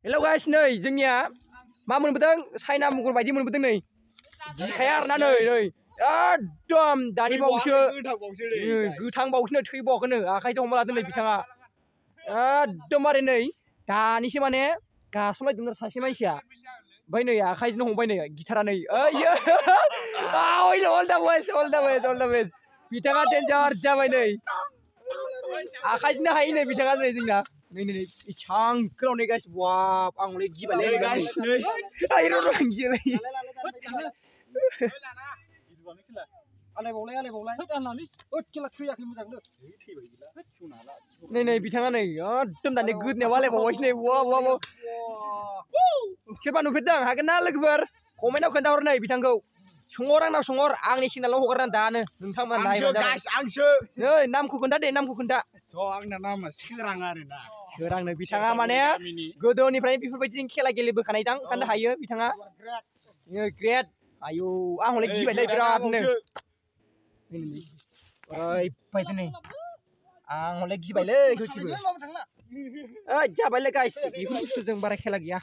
Hello guys नै जोंनिया मा मोनबोदों चाइना मुगुर बायदि मोनबोदों नै गिखाया आरोना नै एकदम दानि बावैसो गोथां बावैसो थैबावाखैनो आखाइजों हमना लादों नै बिथाङा एकदमबारे नै दानिसो माने गास'लायदोंमोन सासे मानसिया ओमफ्राय नै आखाइजों हमबाय नै गिटारा नै अल दा वेस्ट बिथाङा डेन्जार जाबाय नै आखाइजोंनो हायो नै बिथाङा नै जोंना नै इसां गोलाव नै गाइस वाव आं हले गिबायलै गाइस नै आइ र' गिबाय नै बिथाङा नै एकदम दानि गोदनायाव आलायबावबायसो नै वाव सोरबा नुफेरदों हागोन ना लोगोफोर कमेन्टआव खोन्थाहर नै बिथांखौ सोंहर आंनाव सोंहर आंनि चेनेलाव हगारना दानो नोंथांमोन आंसो नै नामखौ खोन्था दे नामखौ खोन्था आंना नामा सोरां आरोना सोरांनो बिथाङा माने गोदोनिफ्रायनो बेफोरबायदि खेला गेलेबोखानाय दां ओंखायनो हायो बिथाङा ग्रेट आयौ आं हले गिबायलै बिरादनो ओरैबायदि नै आं हले गिबायलै गोसोबो जाबायलै गाइस बेफोर बुस्थुजों बारा खेला गैया।